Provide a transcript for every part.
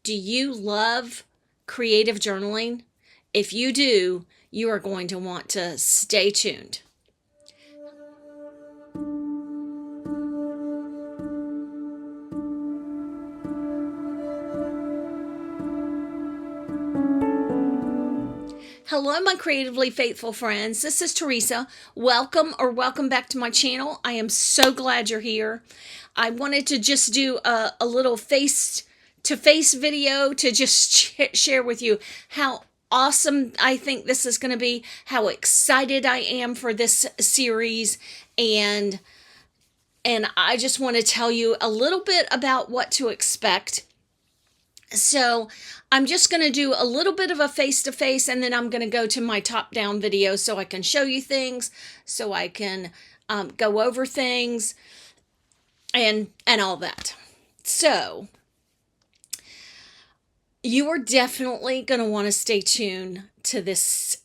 Do you love creative journaling? If you do, you are going to want to stay tuned. Hello, my creatively faithful friends. This is Teresa. Welcome back to my channel. I am so glad you're here. I wanted to just do a little face-to-face video to just share with you how awesome I think this is going to be, how excited I am for this series, and I just want to tell you a little bit about what to expect. So I'm just going to do a little bit of a face-to-face, and then I'm going to go to my top-down video so I can show you things, so I can go over things and all that. So you are definitely going to want to stay tuned to this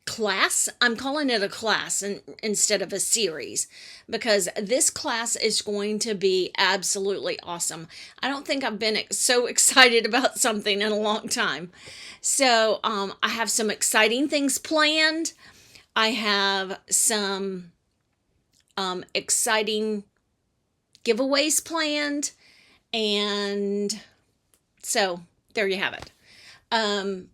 class. I'm calling it a class instead of a series, because this class is going to be absolutely awesome. I don't think I've been so excited about something in a long time. So I have some exciting things planned. I have some exciting giveaways planned, and so there you have it. The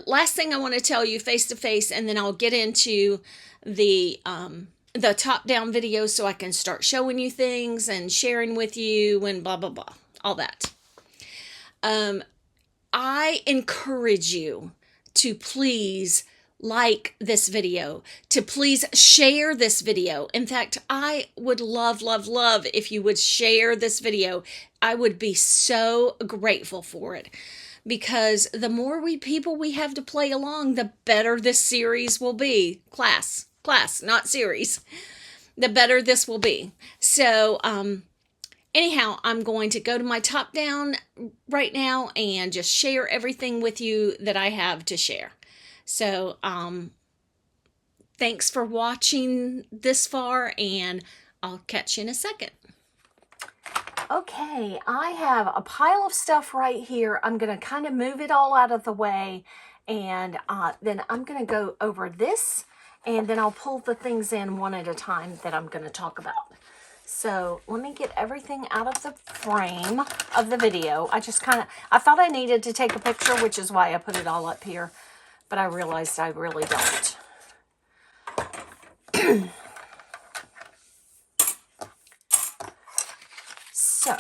last thing I want to tell you face to face, and then I'll get into the top down video so I can start showing you things and sharing with you and blah, blah, blah, all that. I encourage you to please like this video, to please share this video. In fact, I would love if you would share this video. I would be so grateful for it, because the more people we have to play along, the better this series will be. Class, not series. The better this will be. So, anyhow, I'm going to go to my top down right now and just share everything with you that I have to share. So, thanks for watching this far, and I'll catch you in a second. Okay, I have a pile of stuff right here. I'm going to kind of move it all out of the way, and then I'm going to go over this, and then I'll pull the things in one at a time that I'm going to talk about. So let me get everything out of the frame of the video. I thought I needed to take a picture, which is why I put it all up here, but I realized I really don't. So,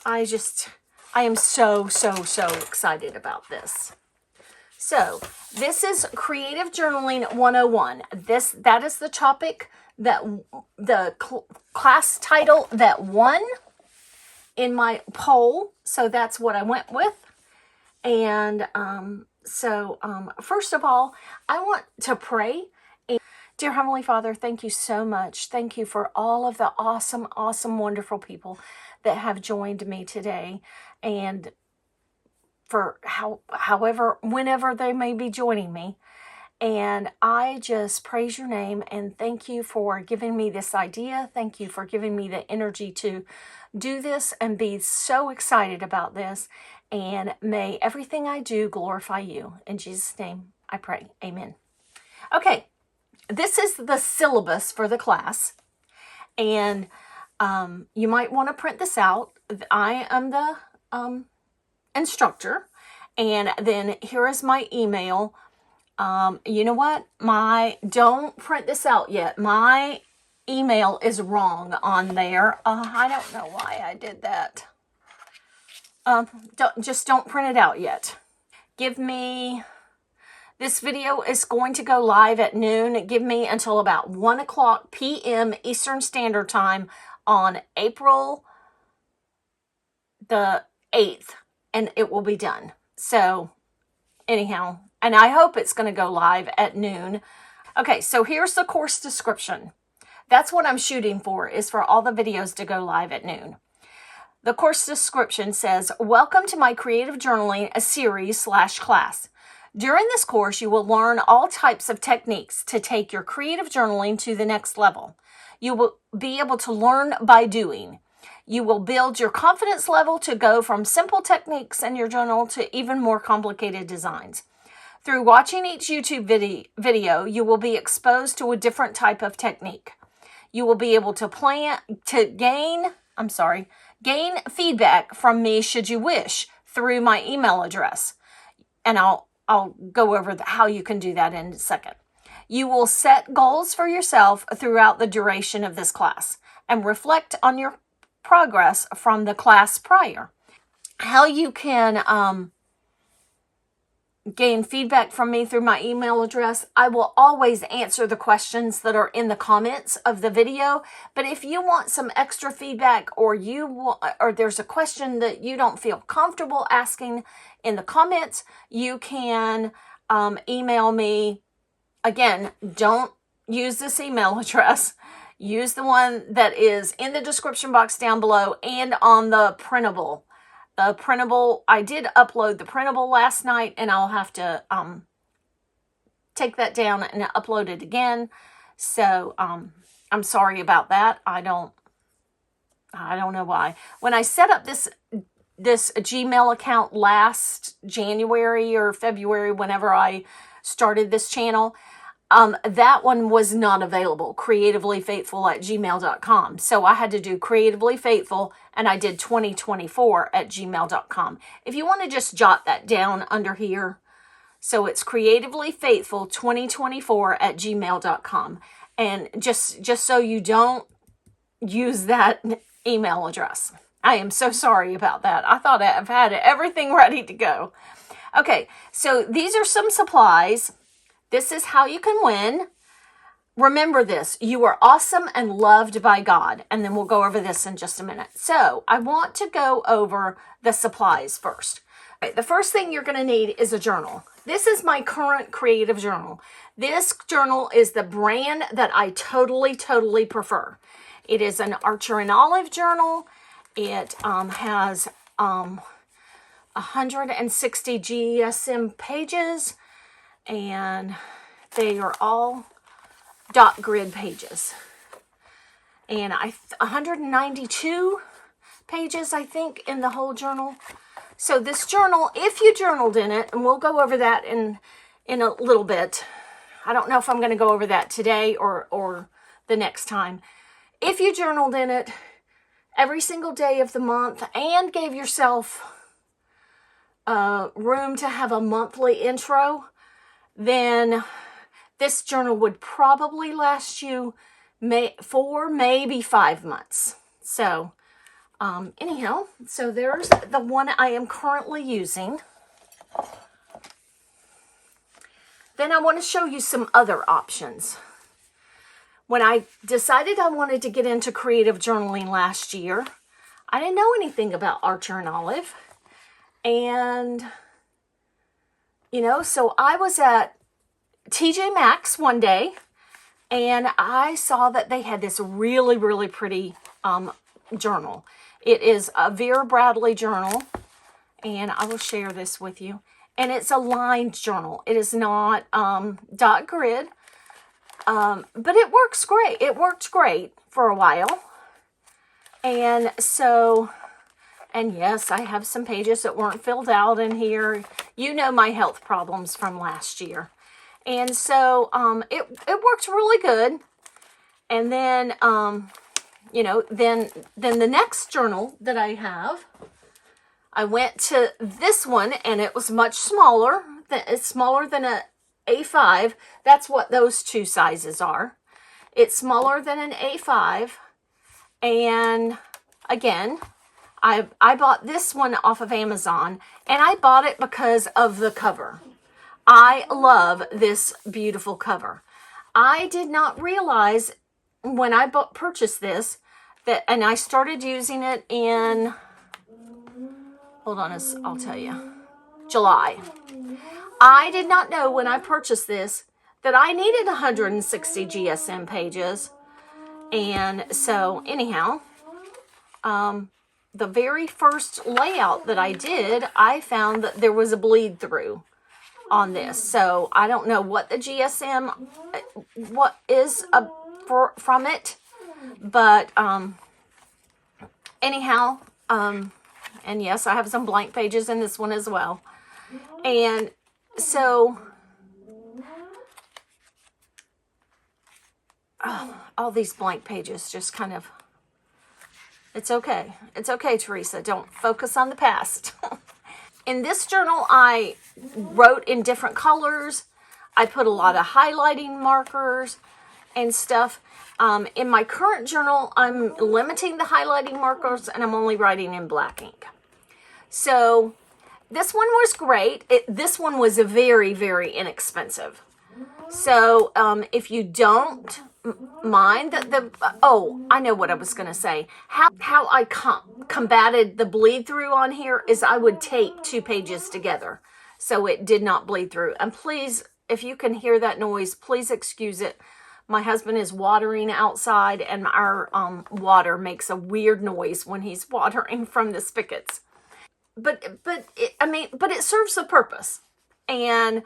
I am so excited about this. So, this is Creative Journaling 101. That is the topic that the class title that won in my poll. So that's what I went with. And first of all, I want to pray. Dear Heavenly Father, thank you so much. Thank you for all of the awesome, wonderful people that have joined me today, and for whenever they may be joining me. And I just praise your name and thank you for giving me this idea. Thank you for giving me the energy to do this and be so excited about this. And may everything I do glorify you. In Jesus' name I pray. Amen. Okay. This is the syllabus for the class, and you might want to print this out. I am the instructor, and then here is my email. You know what? Don't print this out yet. My email is wrong on there. I don't know why I did that. Don't print it out yet. This video is going to go live at noon. Give me until about 1:00 p.m. Eastern Standard Time on April the 8th, and it will be done. So, anyhow, and I hope it's going to go live at noon. Okay, so here's the course description. That's what I'm shooting for, is for all the videos to go live at noon. The course description says, welcome to my Creative Journaling series / class. During this course, you will learn all types of techniques to take your creative journaling to the next level. You will be able to learn by doing. You will build your confidence level to go from simple techniques in your journal to even more complicated designs. Through watching each YouTube video, you will be exposed to a different type of technique. You will be able to gain feedback from me should you wish through my email address. And I'll go over how you can do that in a second. You will set goals for yourself throughout the duration of this class and reflect on your progress from the class prior. How you can gain feedback from me through my email address. I will always answer the questions that are in the comments of the video, but if you want some extra feedback or there's a question that you don't feel comfortable asking in the comments, you can email me. Again, don't use this email address. Use the one that is in the description box down below and on the printable. I did upload the printable last night, and I'll have to take that down and upload it again. So I'm sorry about that. I don't know why. When I set up this Gmail account last January or February, whenever I started this channel, that one was not available, creativelyfaithful@gmail.com. So I had to do Creatively Faithful, and I did 2024@gmail.com. If you want to just jot that down under here. So it's creativelyfaithful2024@gmail.com. And just so you don't use that email address. I am so sorry about that. I thought I've had everything ready to go. Okay, so these are some supplies. This is how you can win. Remember this, you are awesome and loved by God. And then we'll go over this in just a minute. So I want to go over the supplies first. Right, the first thing you're going to need is a journal. This is my current creative journal. This journal is the brand that I totally prefer. It is an Archer and Olive journal. It has 160 GSM pages, and they are all dot grid pages. And 192 pages, I think, in the whole journal. So this journal, if you journaled in it, and we'll go over that in a little bit. I don't know if I'm going to go over that today or the next time. If you journaled in it every single day of the month and gave yourself room to have a monthly intro, then this journal would probably last you 4, maybe 5 months. So anyhow, so there's the one I am currently using. Then I want to show you some other options. When I decided I wanted to get into creative journaling last year, I didn't know anything about Archer and Olive. And, so I was at TJ Maxx one day, and I saw that they had this really pretty journal. It is a Vera Bradley journal, and I will share this with you. And it's a lined journal. It is not dot grid, but it works great. It worked great for a while. And so, and yes, I have some pages that weren't filled out in here. You know my health problems from last year. And so it worked really good. And then, then the next journal that I have, I went to this one, and it was much smaller. It's smaller than a A5. That's what those two sizes are. It's smaller than an A5. And again, I bought this one off of Amazon, and I bought it because of the cover. I love this beautiful cover. I did not realize when I purchased this and I started using it in, hold on, I'll tell you, July. I did not know when I purchased this that I needed 160 GSM pages. And so anyhow, the very first layout that I did, I found that there was a bleed through on this. So I don't know what the GSM, what is from it, but anyhow, and yes, I have some blank pages in this one as well. And so, all these blank pages just kind of, it's okay. It's okay, Teresa. Don't focus on the past. In this journal, I wrote in different colors. I put a lot of highlighting markers and stuff. In my current journal, I'm limiting the highlighting markers and I'm only writing in black ink. So this one was great. This one was very, very inexpensive. So if you don't mind oh, I know what I was going to say. How I combated the bleed through on here is I would tape 2 pages together so it did not bleed through. And please, if you can hear that noise, please excuse it. My husband is watering outside and our water makes a weird noise when he's watering from the spigots. But it serves a purpose. And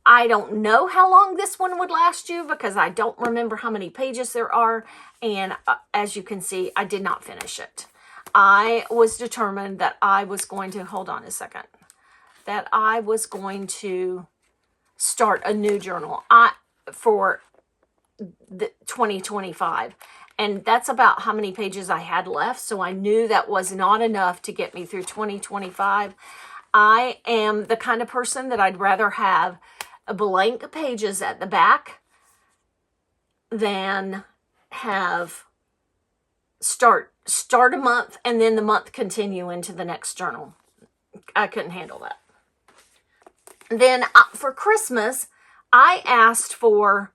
I don't know how long this one would last you because I don't remember how many pages there are. And as you can see, I did not finish it. I was determined that I was going to, hold on a second, that I was going to start a new journal for the 2025. And that's about how many pages I had left. So I knew that was not enough to get me through 2025. I am the kind of person that I'd rather have blank pages at the back than have start a month and then the month continue into the next journal. I couldn't handle that. Then for Christmas, I asked for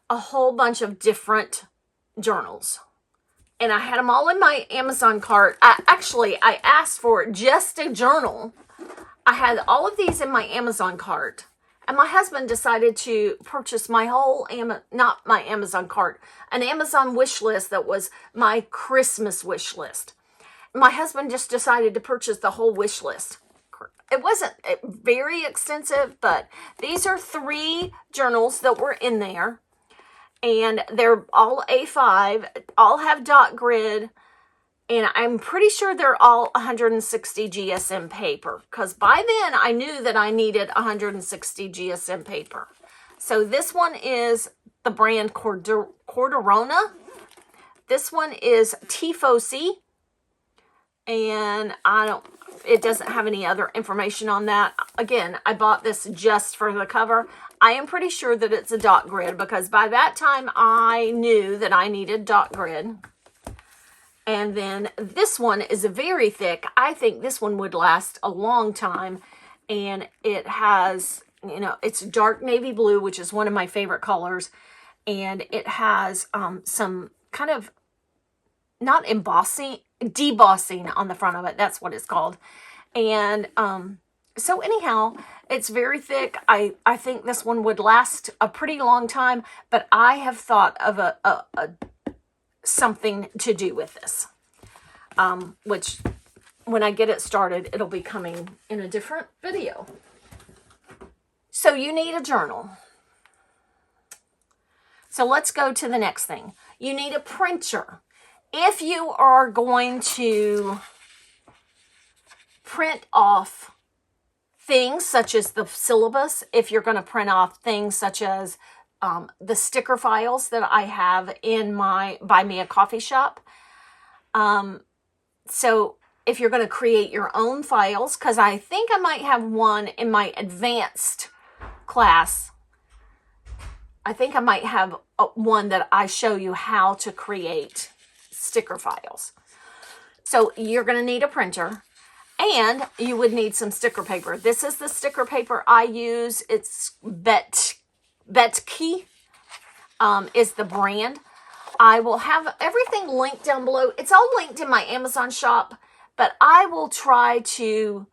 a whole bunch of different journals. And I had them all in my Amazon cart. I asked for just a journal. I had all of these in my Amazon cart. And my husband decided to purchase my whole, not my Amazon cart, an Amazon wish list that was my Christmas wish list. My husband just decided to purchase the whole wish list. It wasn't very extensive, but these are 3 journals that were in there. And they're all A5, all have dot grid, and I'm pretty sure they're all 160 GSM paper, because by then I knew that I needed 160 GSM paper. So this one is the brand Corderona. This one is Tifosi, and it doesn't have any other information on that. Again, I bought this just for the cover. I am pretty sure that it's a dot grid because by that time I knew that I needed dot grid. And then this one is very thick. I think this one would last a long time. And it has, it's dark navy blue, which is one of my favorite colors. And it has some kind of, not embossing, debossing on the front of it. That's what it's called. And so anyhow, it's very thick. I think this one would last a pretty long time, but I have thought of a something to do with this, which when I get it started, it'll be coming in a different video. So you need a journal. So let's go to the next thing. You need a printer. If you are going to print off things such as the syllabus, if you're going to print off things such as the sticker files that I have in my Buy Me a Coffee shop. So if you're going to create your own files, because I think I might have one in my advanced class. I think I might have one that I show you how to create sticker files. So you're going to need a printer. And you would need some sticker paper. This is the sticker paper I use. It's Betsky is the brand. I will have everything linked down below. It's all linked in my Amazon shop, but I will try to,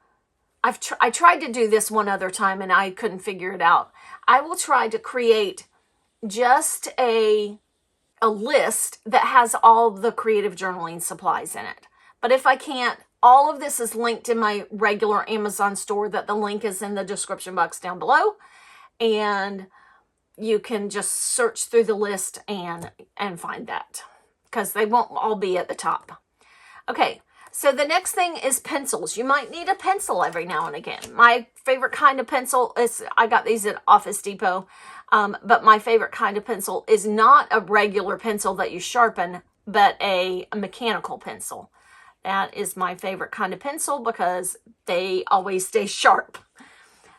I tried to do this one other time and I couldn't figure it out. I will try to create just a list that has all the creative journaling supplies in it. But if I can't, all of this is linked in my regular Amazon store, that the link is in the description box down below. And you can just search through the list and find that, because they won't all be at the top. Okay, so the next thing is pencils. You might need a pencil every now and again. My favorite kind of pencil is, I got these at Office Depot, but my favorite kind of pencil is not a regular pencil that you sharpen, but a mechanical pencil. That is my favorite kind of pencil because they always stay sharp.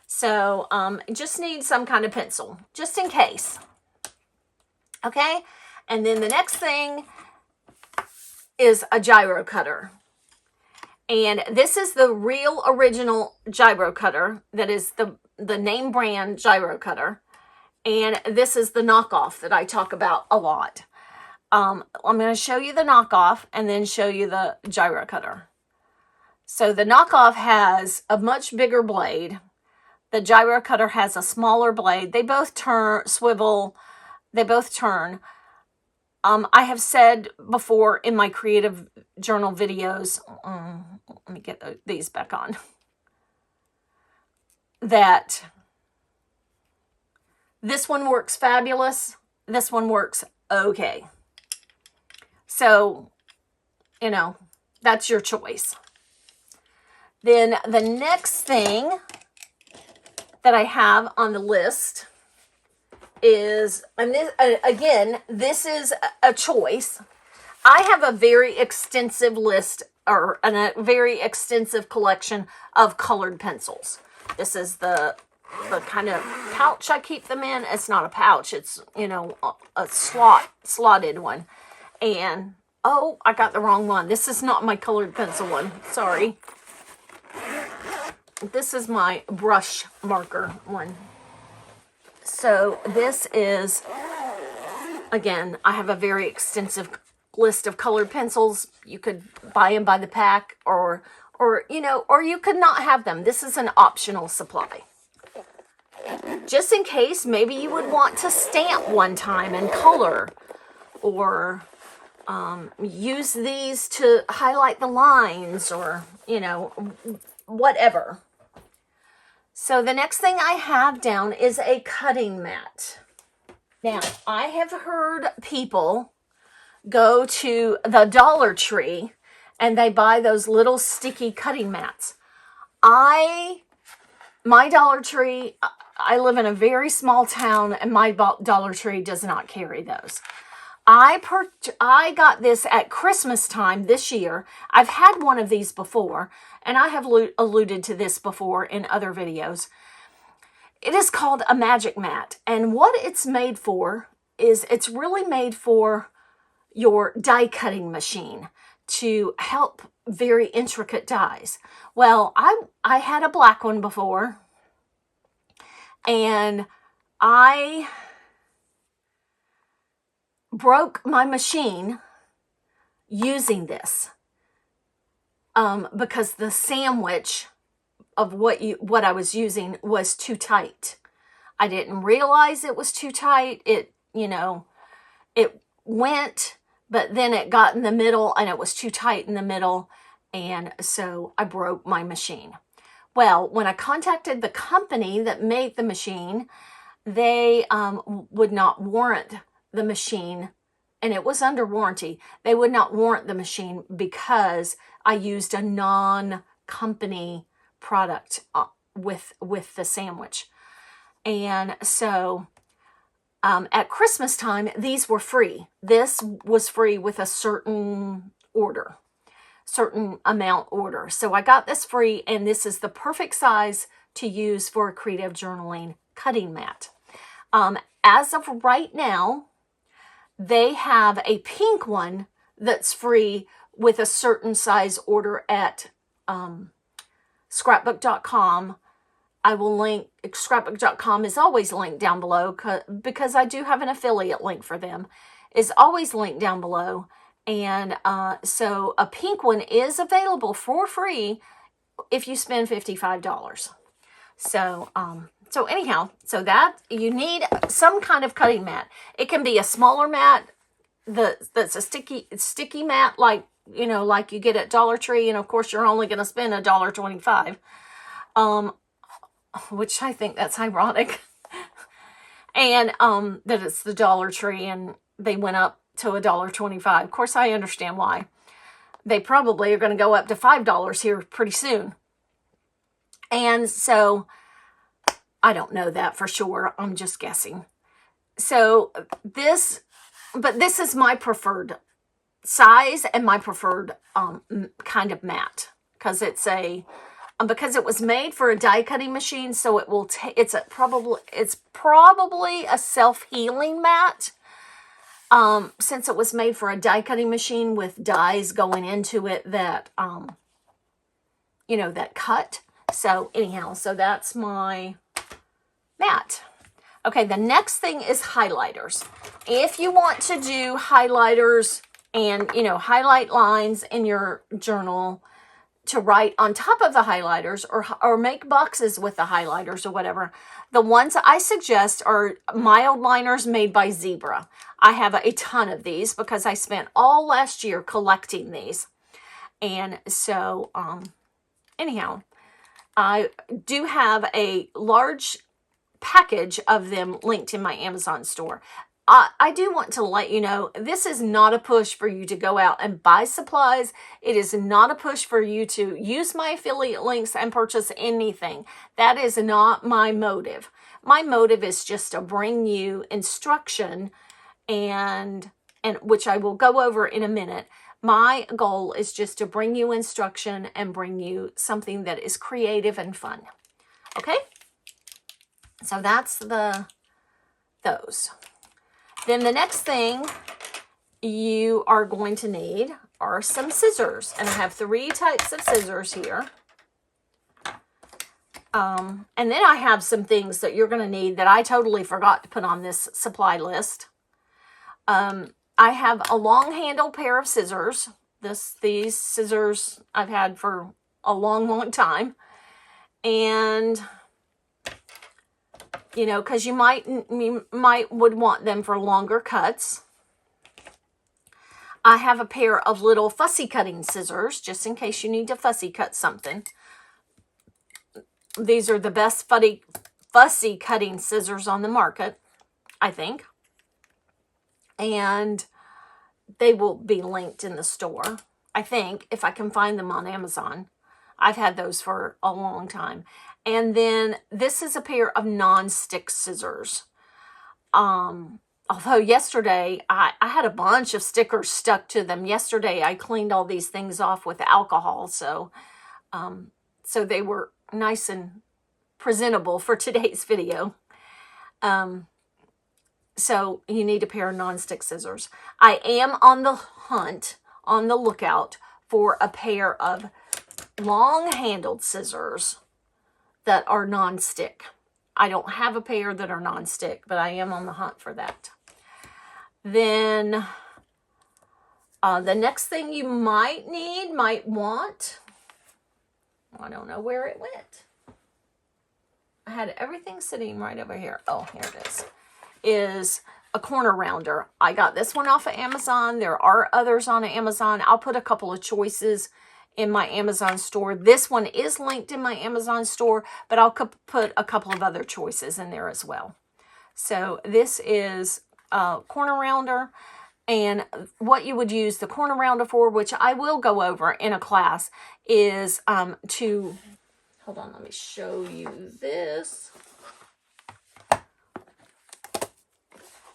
So just need some kind of pencil, just in case. Okay, and then the next thing is a gyro cutter. And this is the real original gyro cutter. That is the name brand gyro cutter. And this is the knockoff that I talk about a lot. I'm going to show you the knockoff and then show you the gyro cutter. So the knockoff has a much bigger blade. The gyro cutter has a smaller blade. They both swivel. They both turn. I have said before in my creative journal videos, let me get these back on, that this one works fabulous. This one works okay. So, you know, that's your choice. Then the next thing that I have on the list is, and this, again, this is a choice. I have a very extensive list, or a very extensive collection of colored pencils. This is the kind of pouch I keep them in. It's not a pouch. It's, you know, a slotted one. And, oh, I got the wrong one. This is not my colored pencil one. Sorry. This is my brush marker one. So this is, again, I have a very extensive list of colored pencils. You could buy them by the pack, or you know, or you could not have them. This is an optional supply. Just in case, maybe you would want to stamp one time and color, or use these to highlight the lines, or, you know, whatever. So the next thing I have down is a cutting mat. Now, I have heard people go to the Dollar Tree and they buy those little sticky cutting mats. My Dollar Tree, I live in a very small town, and my Dollar Tree does not carry those. I got this at Christmas time this year. I've had one of these before, and I have alluded to this before in other videos. It is called a magic mat, and what it's made for is it's really made for your die cutting machine to help very intricate dies. Well, I had a black one before, and I broke my machine using this because the sandwich of what I was using was too tight. I didn't realize it was too tight. It, you know, it went, but then it got in the middle and it was too tight in the middle, and so I broke my machine. Well, when I contacted the company that made the machine, they would not warrant the machine, and it was under warranty. They would not warrant the machine because I used a non-company product with the sandwich. And so at Christmas time, these were free. This was free with a certain amount order. So I got this free, and this is the perfect size to use for a creative journaling cutting mat. As of right now, they have a pink one that's free with a certain size order at scrapbook.com. I will link, scrapbook.com is always linked down below because I do have an affiliate link for them. It's always linked down below. And so a pink one is available for free if you spend $55. So, so anyhow, so that you need some kind of cutting mat. It can be a smaller mat that's a sticky mat like you know, like you get at Dollar Tree, and of course you're only going to spend $1.25, which I think that's ironic. And that it's the Dollar Tree and they went up to $1.25. Of course, I understand why. They probably are going to go up to $5 here pretty soon. And so I don't know that for sure. I'm just guessing. So this is my preferred size and my preferred kind of mat, because it's because it was made for a die cutting machine, so it will it's probably a self-healing mat, since it was made for a die cutting machine with dies going into it that you know, that cut. So anyhow, so that's my mat. Okay, the next thing is highlighters. If you want to do highlighters and, you know, highlight lines in your journal to write on top of the highlighters, or make boxes with the highlighters or whatever, the ones I suggest are mild liners made by Zebra. I have a ton of these because I spent all last year collecting these. And so, anyhow, I do have a large package of them linked in my Amazon store. I do want to let you know, this is not a push for you to go out and buy supplies. It is not a push for you to use my affiliate links and purchase anything. That is not my motive. My motive is just to bring you instruction, and which I will go over in a minute. My goal is just to bring you instruction and bring you something that is creative and fun. Okay? So that's those. Then the next thing you are going to need are some scissors. And I have 3 types of scissors here. And then I have some things that you're going to need that I totally forgot to put on this supply list. I have a long handle pair of scissors. These scissors I've had for a long, long time. And you know, because you might would want them for longer cuts. I have a pair of little fussy cutting scissors, just in case you need to fussy cut something. These are the best fussy cutting scissors on the market, I think. And they will be linked in the store, I think, if I can find them on Amazon. I've had those for a long time. And then this is a pair of non-stick scissors. Although yesterday I had a bunch of stickers stuck to them. Yesterday I cleaned all these things off with alcohol, so so they were nice and presentable for today's video. So you need a pair of non-stick scissors. I am on the hunt, on the lookout for a pair of long-handled scissors that are non-stick. I don't have a pair that are non-stick, but I am on the hunt for that. Then the next thing you might want, I don't know where it went. I had everything sitting right over here. Oh, here it is a corner rounder. I got this one off of Amazon. There are others on Amazon. I'll put a couple of choices in my Amazon store. This one is linked in my Amazon store, but I'll put a couple of other choices in there as well. So this is a corner rounder, and what you would use the corner rounder for, which I will go over in a class, is to, hold on, let me show you this.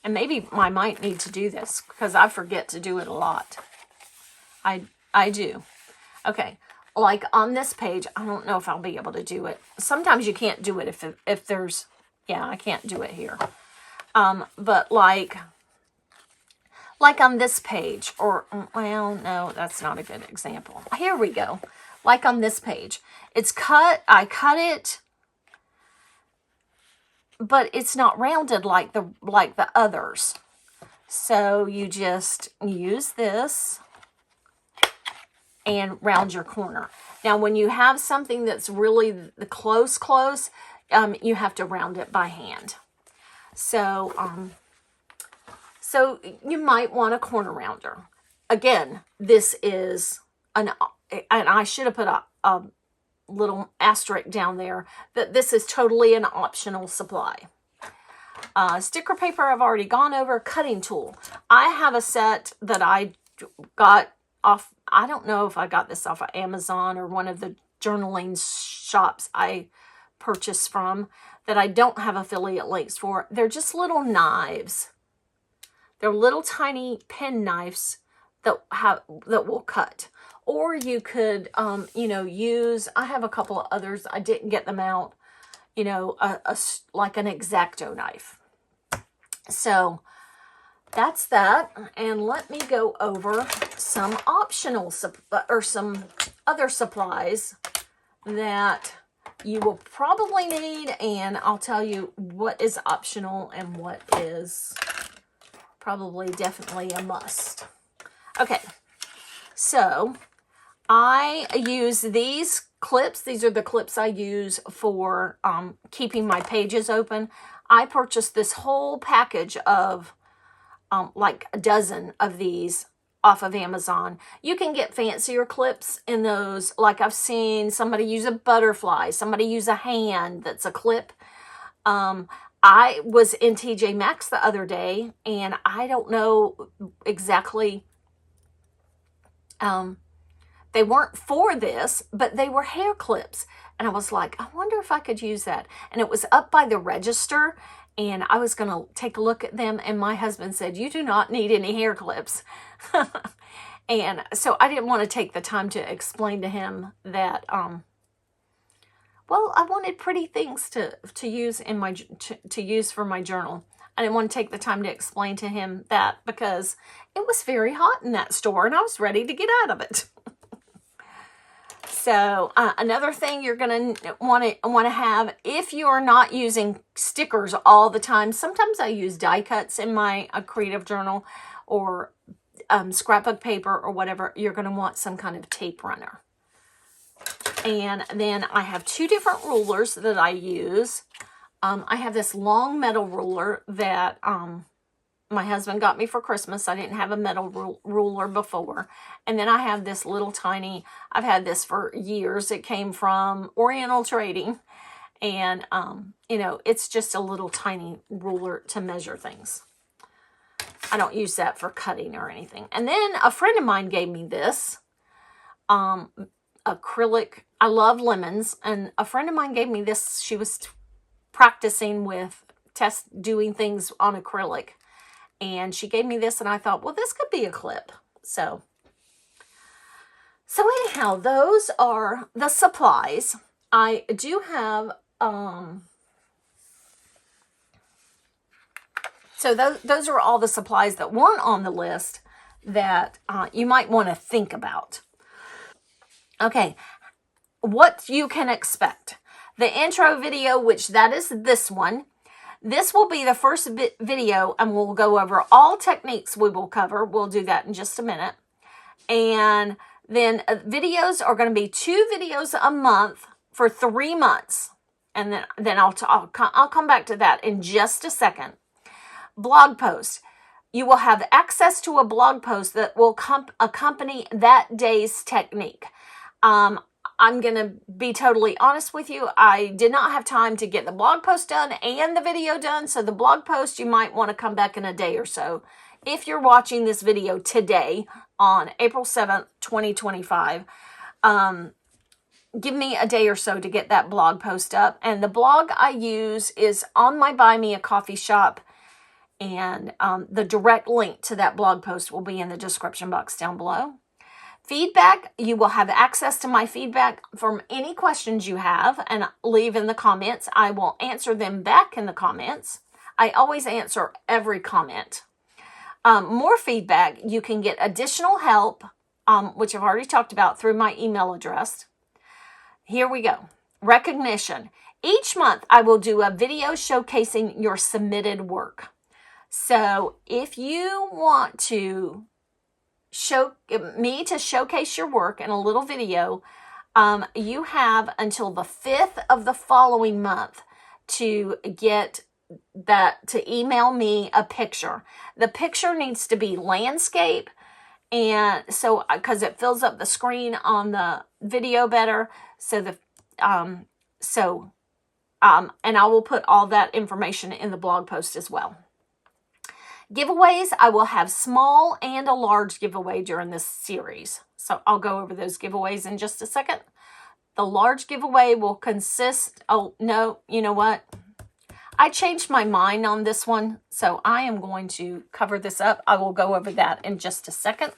And maybe I might need to do this because I forget to do it a lot. I do. Okay, like on this page, I don't know if I'll be able to do it. Sometimes you can't do it if there's, yeah, I can't do it here. But like on this page, or, well, no, that's not a good example. Here we go. Like on this page, it's cut, I cut it, but it's not rounded like the others. So you just use this and round your corner. Now, when you have something that's really the close, you have to round it by hand. So, so you might want a corner rounder. again, this is and I should have put a little asterisk down there that this is totally an optional supply. Sticker paper I've already gone over. Cutting tool. I have a set that I got off, I don't know if I got this off of Amazon or one of the journaling shops I purchased from that I don't have affiliate links for. They're just little knives. They're little tiny pen knives that will cut. Or you could, use, I have a couple of others. I didn't get them out, like an X-Acto knife. So that's that. And let me go over some optional, or some other supplies that you will probably need. And I'll tell you what is optional and what is probably definitely a must. Okay, so I use these clips. These are the clips I use for keeping my pages open. I purchased this whole package of like a dozen of these off of Amazon. You can get fancier clips in those. Like I've seen somebody use a butterfly, somebody use a hand that's a clip. I was in TJ Maxx the other day, and I don't know exactly, they weren't for this, but they were hair clips. And I was like, I wonder if I could use that. And it was up by the register, and I was going to take a look at them. And my husband said, you do not need any hair clips. And so I didn't want to take the time to explain to him that, well, I wanted pretty things to use in my to use for my journal. I didn't want to take the time to explain to him that because it was very hot in that store and I was ready to get out of it. So another thing you're going to want to have, if you're not using stickers all the time, sometimes I use die cuts in my creative journal or scrapbook paper or whatever, you're going to want some kind of tape runner. And then I have two different rulers that I use. I have this long metal ruler that my husband got me for Christmas. I didn't have a metal ruler before. And then I have this little tiny, I've had this for years. It came from Oriental Trading. And, it's just a little tiny ruler to measure things. I don't use that for cutting or anything. And then a friend of mine gave me this acrylic. I love lemons. And a friend of mine gave me this. She was practicing with doing things on acrylic. And she gave me this, and I thought, well, this could be a clip. So anyhow, those are the supplies. I do have, so those are all the supplies that weren't on the list that you might want to think about. Okay, what you can expect. The intro video, which that is this one. This will be the first video, and we'll go over all techniques we will cover. We'll do that in just a minute. And then videos are going to be 2 videos a month for 3 months. And then I'll come back to that in just a second. Blog post. You will have access to a blog post that will accompany that day's technique. I'm going to be totally honest with you. I did not have time to get the blog post done and the video done. So the blog post, you might want to come back in a day or so. If you're watching this video today on April 7th, 2025, give me a day or so to get that blog post up. And the blog I use is on my Buy Me a Coffee shop. And the direct link to that blog post will be in the description box down below. Feedback, you will have access to my feedback from any questions you have and leave in the comments. I will answer them back in the comments. I always answer every comment. More feedback, you can get additional help, which I've already talked about through my email address. Here we go. Recognition. Each month I will do a video showcasing your submitted work. So if you want to showcase your work in a little video, you have until the 5th of the following month to get that, to email me a picture. The picture needs to be landscape And so, because it fills up the screen on the video better. So and I will put all that information in the blog post as well. Giveaways, I will have small and a large giveaway during this series. So I'll go over those giveaways in just a second. The large giveaway will consist, oh no, you know what? I changed my mind on this one, so I am going to cover this up. I will go over that in just a second.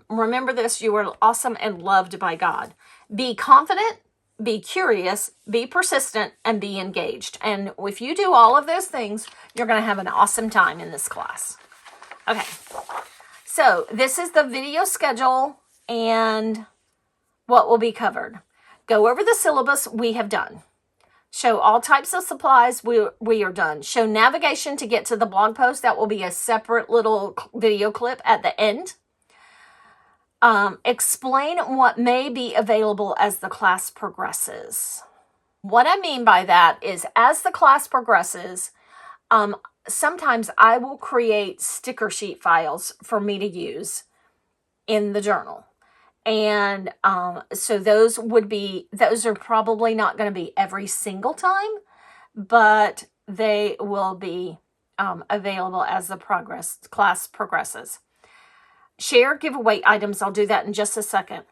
Remember this, you are awesome and loved by God. Be confident, be curious, be persistent, and be engaged. And if you do all of those things, you're going to have an awesome time in this class. Okay, so this is the video schedule and what will be covered. Go over the syllabus we have done. Show all types of supplies we are done. Show navigation to get to the blog post. That will be a separate little video clip at the end. Explain what may be available as the class progresses. What I mean by that is as the class progresses, sometimes I will create sticker sheet files for me to use in the journal. And so those are probably not going to be every single time, but they will be available as the class progresses. Share giveaway items. I'll do that in just a second.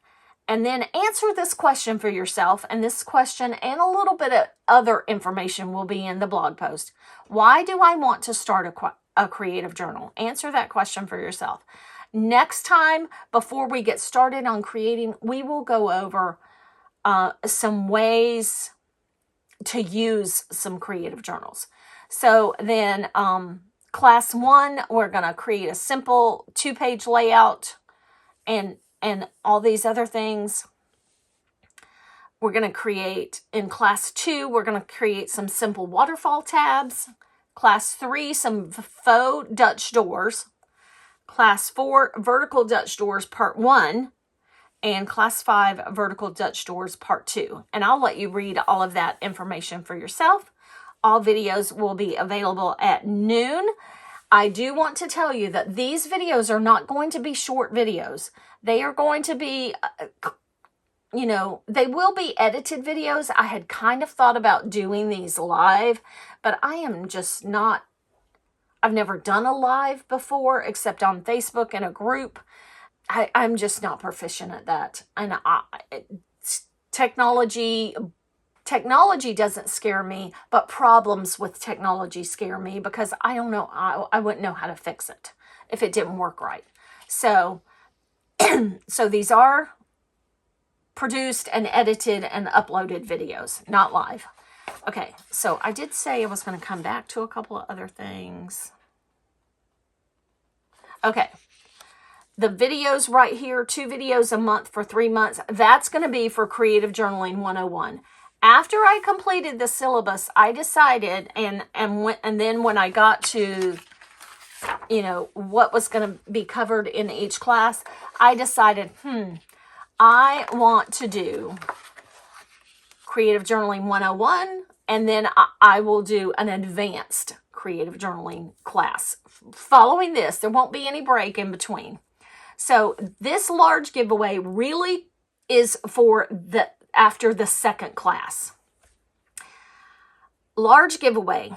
And then answer this question for yourself. And this question and a little bit of other information will be in the blog post. Why do I want to start a creative journal? Answer that question for yourself. Next time, before we get started on creating, we will go over some ways to use some creative journals. So then, Class 1, we're going to create a simple 2-page layout and all these other things. We're going to create, in Class 2, we're going to create some simple waterfall tabs. Class 3, some faux Dutch doors. Class 4, vertical Dutch doors part 1. And Class 5, vertical Dutch doors part 2. And I'll let you read all of that information for yourself. All videos will be available at noon. I do want to tell you that these videos are not going to be short videos. They are going to be, they will be edited videos. I had kind of thought about doing these live, but I am just not, I've never done a live before except on Facebook in a group. I'm just not proficient at that. And Technology doesn't scare me, but problems with technology scare me because I don't know, I wouldn't know how to fix it if it didn't work right. So, so these are produced and edited and uploaded videos, not live. Okay, so I did say I was going to come back to a couple of other things. Okay, the videos right here, 2 videos a month for 3 months, that's going to be for Creative Journaling 101. After I completed the syllabus, I decided, and then when I got to, what was going to be covered in each class, I decided, I want to do Creative Journaling 101, and then I will do an advanced Creative Journaling class. Following this, there won't be any break in between. So this large giveaway really is for after the second class. Large giveaway.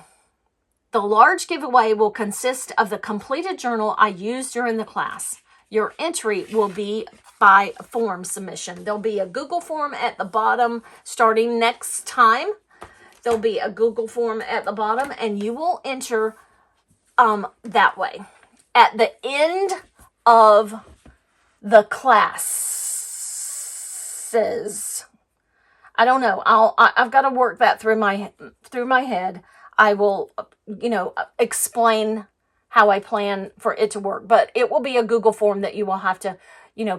The large giveaway will consist of the completed journal I used during the class. Your entry will be by form submission. There'll be a Google form at the bottom starting next time. There'll be a Google form at the bottom and you will enter that way. At the end of the classes, I don't know. I've got to work that through my head. I will, explain how I plan for it to work. But it will be a Google form that you will have to,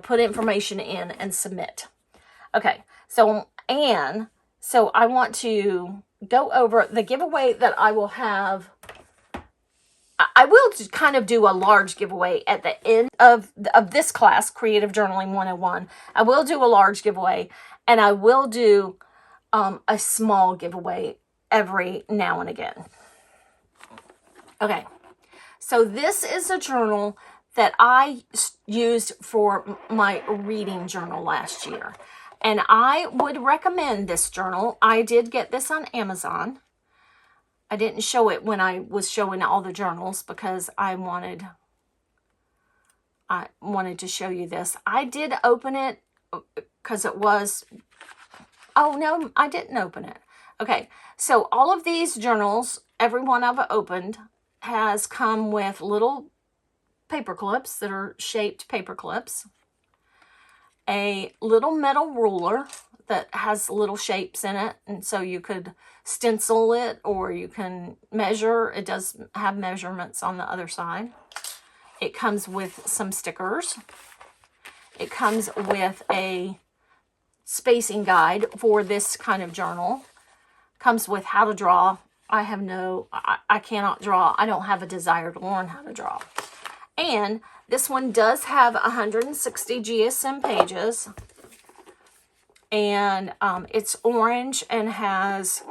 put information in and submit. Okay. So I want to go over the giveaway that I will have. I will kind of do a large giveaway at the end of this class, Creative Journaling 101. I will do a large giveaway. And I will do a small giveaway every now and again. Okay, So this is a journal that I used for my reading journal last year. And I would recommend this journal. I did get this on Amazon. I didn't show it when I was showing all the journals because I wanted to show you this. I did open it because it was, oh no, I didn't open it. Okay, so all of these journals, every one I've opened, has come with little paper clips that are shaped paper clips, a little metal ruler that has little shapes in it, and so you could stencil it or you can measure. It does have measurements on the other side. It comes with some stickers. It comes with a spacing guide for this kind of journal. Comes with how to draw. I cannot draw. I don't have a desire to learn how to draw. And this one does have 160 GSM pages. And it's orange and has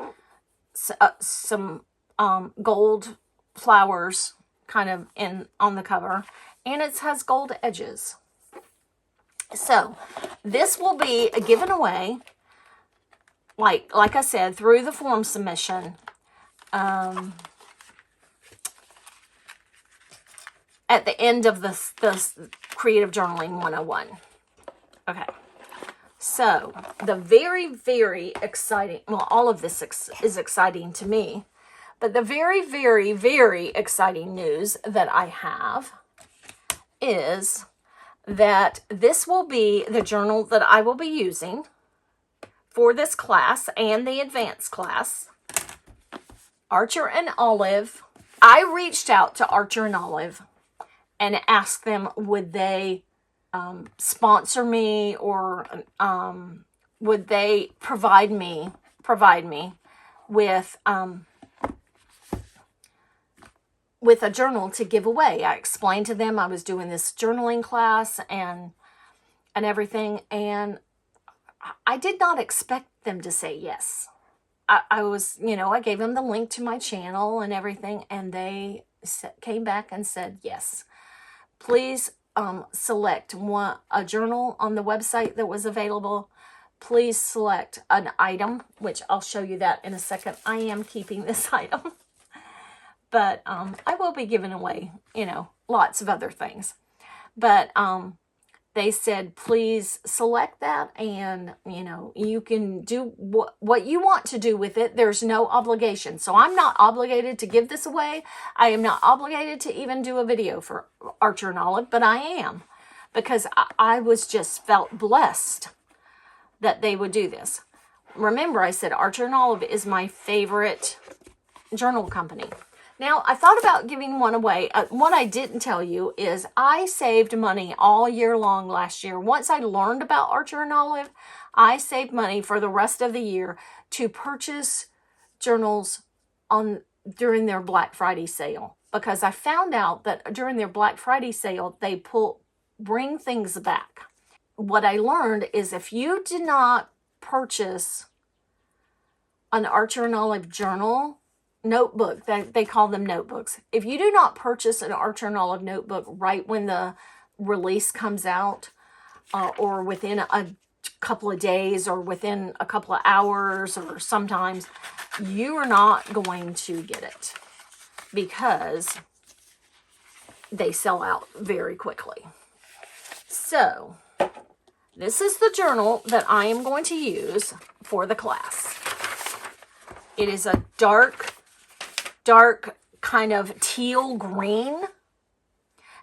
some gold flowers kind of on the cover. And it has gold edges. So this will be given away, like I said, through the form submission. At the end of the Creative Journaling 101. Okay. So, the very, very exciting, well, all of this is exciting to me, but the very, very, very exciting news that I have is that this will be the journal that I will be using for this class and the advanced class. Archer and Olive. I reached out to Archer and Olive and asked them, would they sponsor me, or would they provide me with a journal to give away. I explained to them I was doing this journaling class and everything, and I did not expect them to say yes. I was, I gave them the link to my channel and everything, and they came back and said yes. Please select a journal on the website that was available. Please select an item, which I'll show you that in a second. I am keeping this item. But I will be giving away, lots of other things. But they said, please select that, and, you can do what you want to do with it. There's no obligation. So I'm not obligated to give this away. I am not obligated to even do a video for Archer and Olive, but I am, because I was just felt blessed that they would do this. Remember, I said Archer and Olive is my favorite journal company. Now, I thought about giving one away. What I didn't tell you is I saved money all year long last year. Once I learned about Archer and Olive, I saved money for the rest of the year to purchase journals during their Black Friday sale. Because I found out that during their Black Friday sale, they bring things back. What I learned is if you did not purchase an Archer and Olive journal notebook, they call them notebooks. If you do not purchase an Archer and Olive notebook right when the release comes out, or within a couple of days, or within a couple of hours, or sometimes, you are not going to get it because they sell out very quickly. So, this is the journal that I am going to use for the class. It is a dark kind of teal green,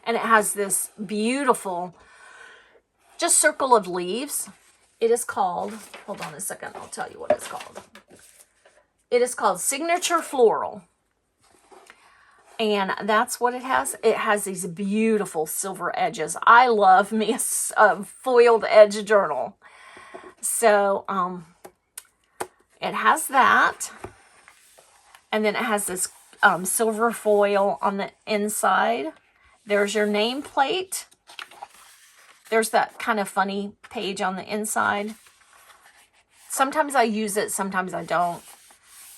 and it has this beautiful just circle of leaves. It is called, hold on a second, I'll tell you what it's called. It is called Signature Floral, and that's what it has. It has these beautiful silver edges. I love me a foiled edge journal. So it has that. And then it has this silver foil on the inside. There's your nameplate. There's that kind of funny page on the inside. Sometimes I use it, sometimes I don't.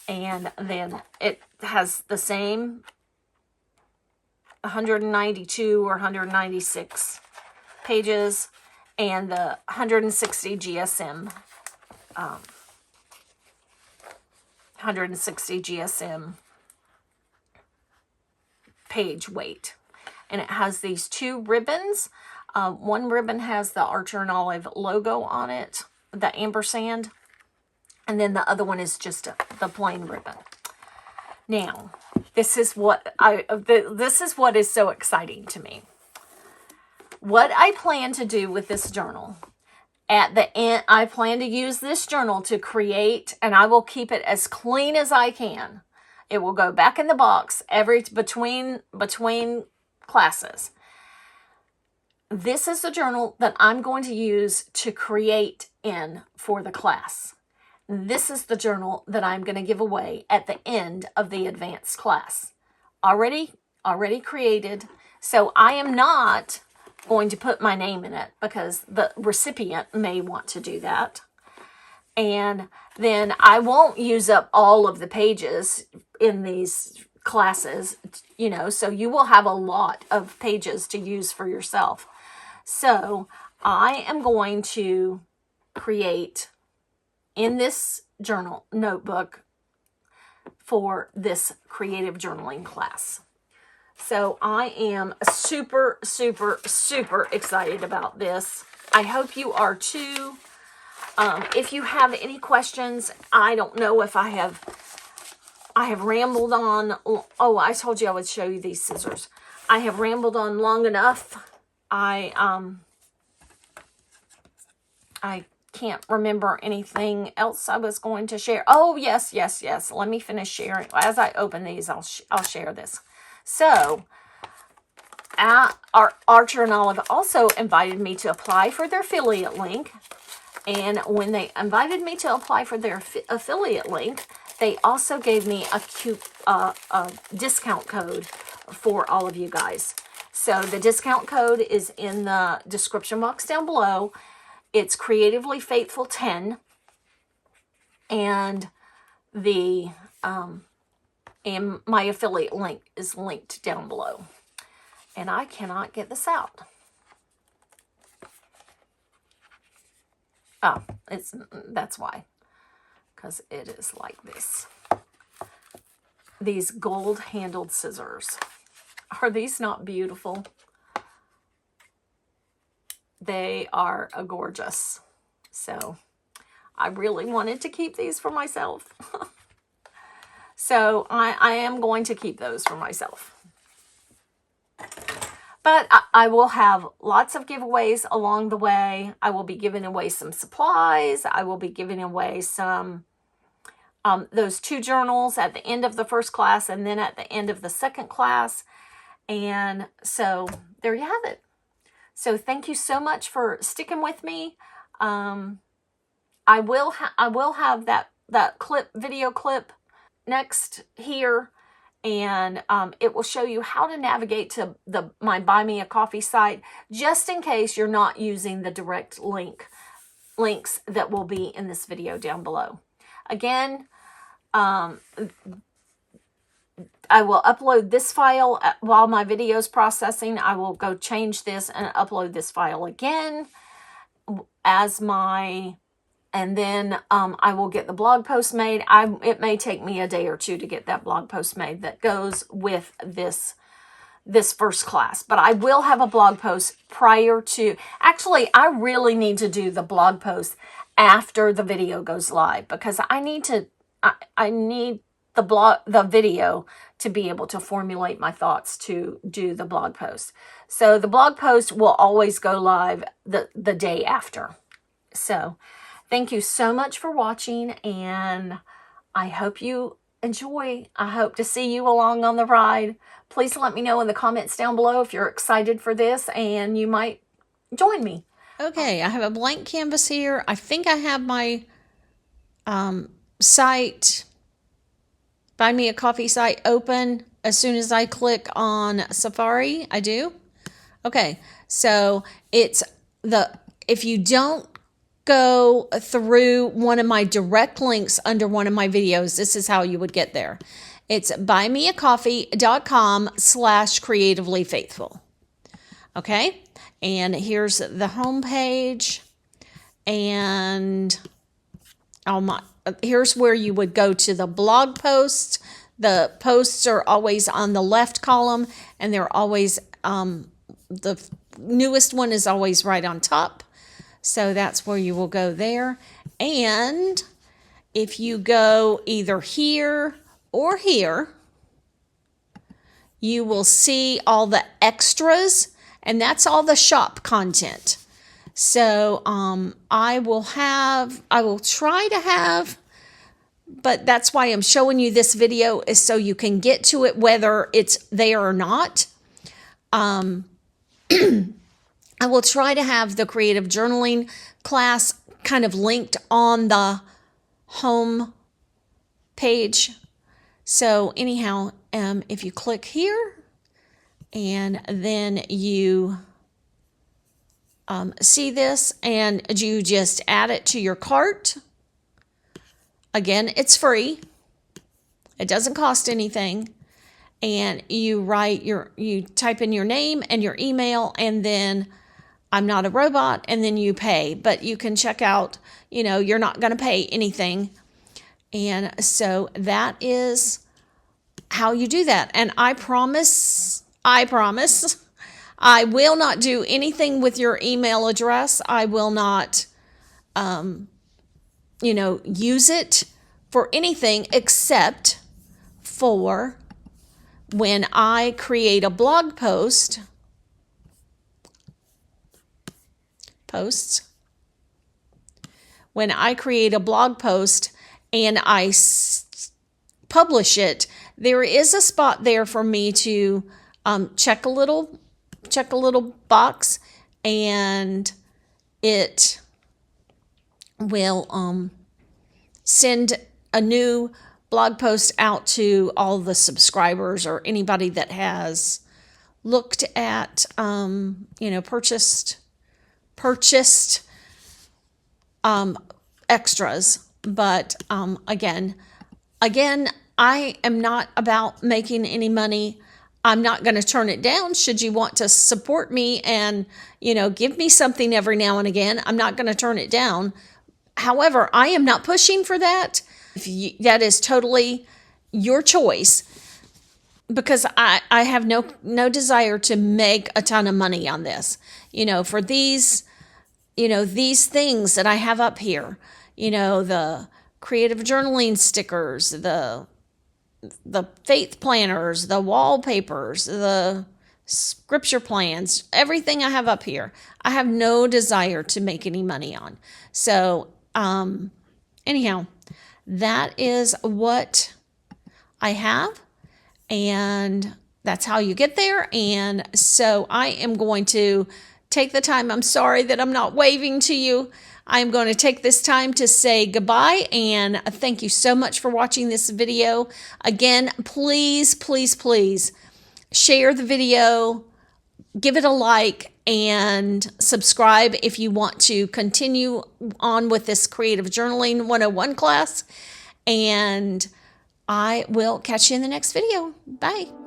And then it has the same 192 or 196 pages, and the 160 GSM, 160 GSM page weight. And it has these two ribbons. One ribbon has the Archer and Olive logo on it, the ampersand, and then the other one is just the plain ribbon. Now, this is what is so exciting to me. What I plan to do with this journal, at the end, I plan to use this journal to create, and I will keep it as clean as I can. It will go back in the box between classes. This is the journal that I'm going to use to create in for the class. This is the journal that I'm going to give away at the end of the advanced class. Already created. So I am not going to put my name in it because the recipient may want to do that. And then I won't use up all of the pages in these classes, so you will have a lot of pages to use for yourself. So I am going to create in this journal notebook for this creative journaling class. So I am super, super, super excited about this. I hope you are too. If you have any questions, I don't know if I have rambled on. Oh, I told you I would show you these scissors. I have rambled on long enough. I can't remember anything else I was going to share. Oh, yes. Let me finish sharing. As I open these, I'll share this. So, our Archer and Olive also invited me to apply for their affiliate link. And when they invited me to apply for their affiliate link, they also gave me a discount code for all of you guys. So the discount code is in the description box down below. It's Creatively Faithful 10, and and my affiliate link is linked down below. And I cannot get this out. Oh, that's why, because it is like this. These gold-handled scissors. Are these not beautiful? They are gorgeous. So I really wanted to keep these for myself. So I am going to keep those for myself. But I will have lots of giveaways along the way. I will be giving away some supplies. I will be giving away some, those two journals at the end of the first class and then at the end of the second class. And so there you have it. So thank you so much for sticking with me. I will have that video clip next here, and it will show you how to navigate to my Buy Me a Coffee site, just in case you're not using the direct links that will be in this video down below. Again, I will upload this file while my video is processing. I will go change this and upload this file again and then I will get the blog post made. It may take me a day or two to get that blog post made that goes with this first class. But I will have a blog post prior to, actually, I really need to do the blog post after the video goes live, because I need the video to be able to formulate my thoughts to do the blog post. So the blog post will always go live the day after. So thank you so much for watching, and I hope you enjoy. I hope to see you along on the ride. Please let me know in the comments down below if you're excited for this and you might join me. Okay, I have a blank canvas here. I think I have my site, Buy Me a Coffee site, open. As soon as I click on Safari, I do. Okay, so if you don't go through one of my direct links under one of my videos, this is how you would get there. It's buymeacoffee.com/creativelyfaithful. Okay. And here's the home page. And here's where you would go to the blog posts. The posts are always on the left column, and they're always, the newest one is always right on top. So that's where you will go there. And if you go either here or here, you will see all the extras, and that's all the shop content. So I will try to have, but that's why I'm showing you this video, is so you can get to it whether it's there or not. I will try to have the creative journaling class kind of linked on the home page. So anyhow, if you click here and then you see this and you just add it to your cart. Again, it's free. It doesn't cost anything. And you type in your name and your email, and then I'm not a robot, and then you pay. But you can check out, you're not going to pay anything. And so that is how you do that. And I promise, I will not do anything with your email address. I will not, use it for anything except for when I create a blog posts. When I create a blog post and I publish it, there is a spot there for me to check a little box, and it will send a new blog post out to all the subscribers or anybody that has looked at, purchased extras. But again, I am not about making any money. I'm not going to turn it down. Should you want to support me and, give me something every now and again, I'm not going to turn it down. However, I am not pushing for that. That is totally your choice, because I have no desire to make a ton of money on this. For these, these things that I have up here, the creative journaling stickers, the faith planners, the wallpapers, the scripture plans, everything I have up here, I have no desire to make any money on. So, anyhow, that is what I have, and that's how you get there. And so I am going to take the time. I'm sorry that I'm not waving to you. I'm going to take this time to say goodbye, and thank you so much for watching this video. Again, please, please, please share the video, give it a like, and subscribe if you want to continue on with this Creative Journaling 101 class. And I will catch you in the next video. Bye.